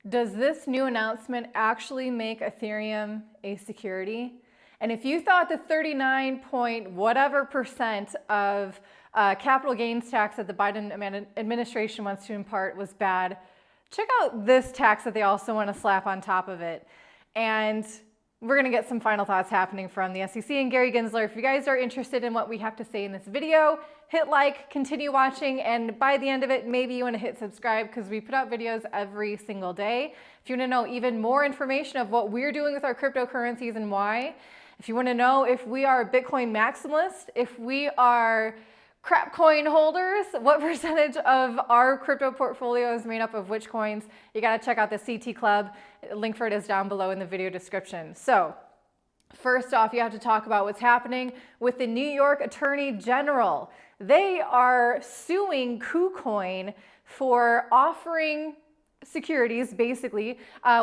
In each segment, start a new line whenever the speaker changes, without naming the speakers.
Does this new announcement actually make Ethereum a security? And if you thought the 39 point whatever percent of capital gains tax that the Biden administration wants to impart was bad, check out this tax that they also want to slap on top of it. And we're going to get some final thoughts happening from the SEC and Gary Gensler. If you guys are interested in what we have to say in this video, hit like, continue watching, and by the end of it, maybe you want to hit subscribe because we put out videos every single day. If you want to know even more information of what we're doing with our cryptocurrencies and why, if you want to know if we are Bitcoin maximalists, if we are crap coin holders, what percentage of our crypto portfolio is made up of which coins, you got to check out the CT Club. Link for it is down below in the video description. So first off, you have to talk about what's happening with the New York Attorney General. They are suing KuCoin for offering securities basically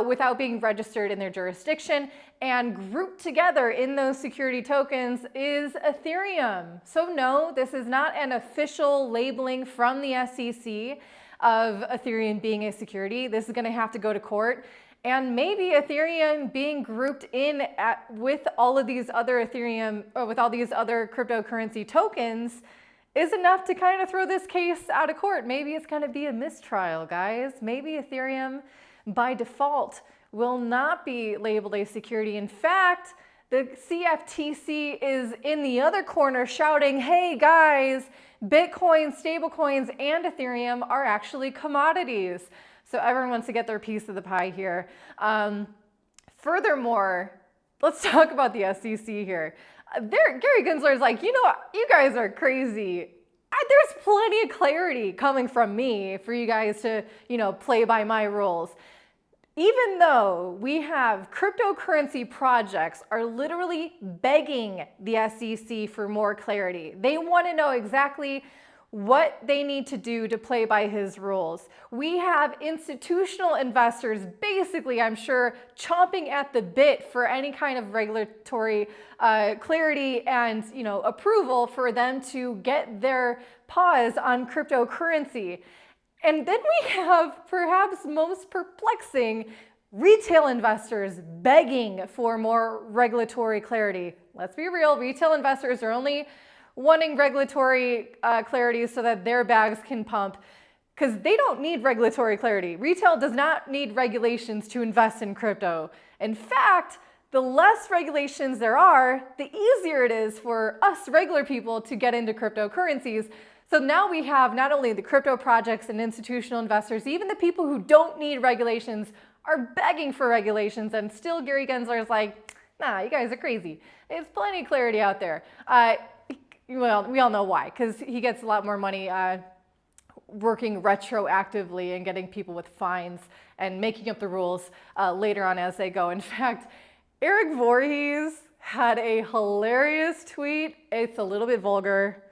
without being registered in their jurisdiction, and grouped together in those security tokens is Ethereum. So no, this is not an official labeling from the SEC of Ethereum being a security. This is going to have to go to court, and maybe Ethereum being grouped in with all of these other Ethereum or with all these other cryptocurrency tokens is enough to kind of throw this case out of court. Maybe it's going to be a mistrial, guys. Maybe Ethereum by default will not be labeled a security. In fact, the CFTC is in the other corner shouting, hey guys, Bitcoin, stablecoins, and Ethereum are actually commodities. So everyone wants to get their piece of the pie here. Furthermore, let's talk about the SEC here. Gary Gensler is like, you know what, you guys are crazy. There's plenty of clarity coming from me for you guys to, play by my rules. Even though we have cryptocurrency projects are literally begging the SEC for more clarity. They want to know exactly what they need to do to play by his rules. We have institutional investors basically, I'm sure, chomping at the bit for any kind of regulatory clarity and approval for them to get their paws on cryptocurrency. And then we have perhaps most perplexing retail investors begging for more regulatory clarity. Let's be real, retail investors are only wanting regulatory clarity so that their bags can pump, because they don't need regulatory clarity. Retail does not need regulations to invest in crypto. In fact, the less regulations there are, the easier it is for us regular people to get into cryptocurrencies. So now we have not only the crypto projects and institutional investors, even the people who don't need regulations are begging for regulations, and still Gary Gensler is like, nah, you guys are crazy. There's plenty of clarity out there. Well, we all know why, because he gets a lot more money working retroactively and getting people with fines and making up the rules later on as they go. In fact, Eric Voorhees had a hilarious tweet. It's a little bit vulgar,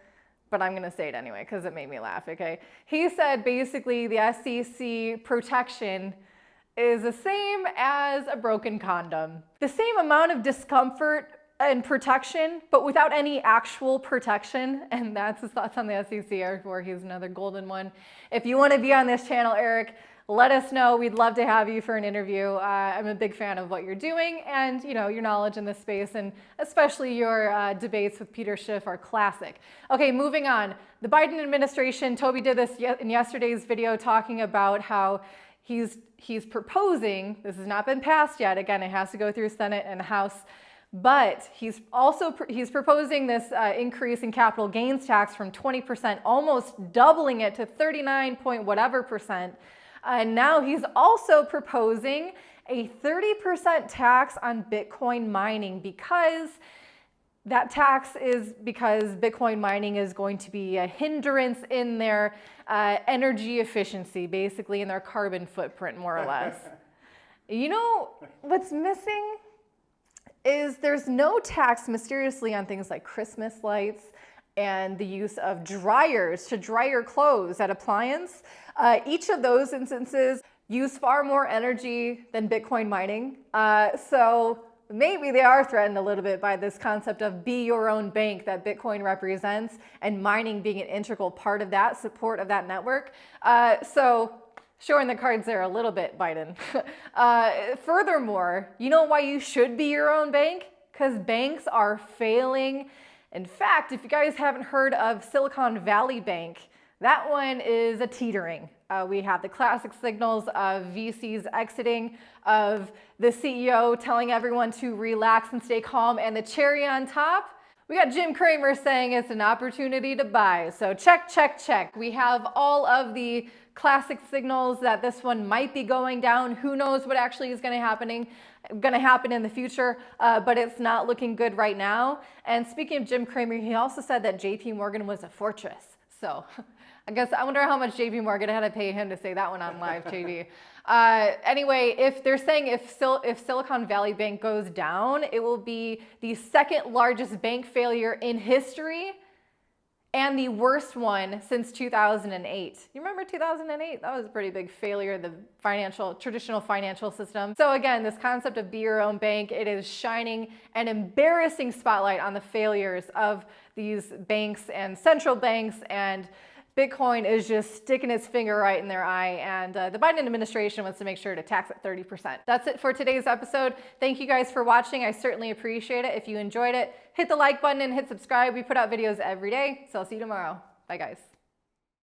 but I'm going to say it anyway because it made me laugh, okay? He said basically the SEC protection is the same as a broken condom. The same amount of discomfort and protection, but without any actual protection. And that's his thoughts on the SEC. Eric Voorhees, another golden one. If you want to be on this channel, Eric, let us know. We'd love to have you for an interview. I'm a big fan of what you're doing, and your knowledge in this space, and especially your debates with Peter Schiff are classic. Okay, moving on. The Biden administration, Toby did this in yesterday's video talking about how he's proposing, this has not been passed yet, again, it has to go through Senate and House, but he's proposing this increase in capital gains tax from 20%, almost doubling it to 39 point whatever percent. And now he's also proposing a 30% tax on Bitcoin mining, because that tax is because Bitcoin mining is going to be a hindrance in their energy efficiency, basically in their carbon footprint, more or less. You know what's missing is there's no tax mysteriously on things like Christmas lights and the use of dryers to dry your clothes at appliance. Each of those instances use far more energy than Bitcoin mining. So maybe they are threatened a little bit by this concept of be your own bank that Bitcoin represents, and mining being an integral part of that, support of that network. So Showing the cards there a little bit, Biden. Furthermore, you know why you should be your own bank? Because banks are failing. In fact, if you guys haven't heard of Silicon Valley Bank, that one is a teetering. We have the classic signals of VCs exiting, of the CEO telling everyone to relax and stay calm, and the cherry on top, we got Jim Cramer saying it's an opportunity to buy. So check, check, check. We have all of the classic signals that this one might be going down. Who knows what actually is going to happen in the future, but it's not looking good right now. And speaking of Jim Cramer, he also said that JP Morgan was a fortress. So I wonder how much JP Morgan had to pay him to say that one on live TV. Anyway, if they're saying if Silicon Valley Bank goes down, it will be the second largest bank failure in history and the worst one since 2008. You remember 2008? That was a pretty big failure of the traditional financial system. So again, this concept of be your own bank, it is shining an embarrassing spotlight on the failures of these banks and central banks, and Bitcoin is just sticking its finger right in their eye, and the Biden administration wants to make sure to tax it 30%. That's it for today's episode. Thank you guys for watching. I certainly appreciate it. If you enjoyed it, hit the like button and hit subscribe. We put out videos every day, so I'll see you tomorrow. Bye, guys.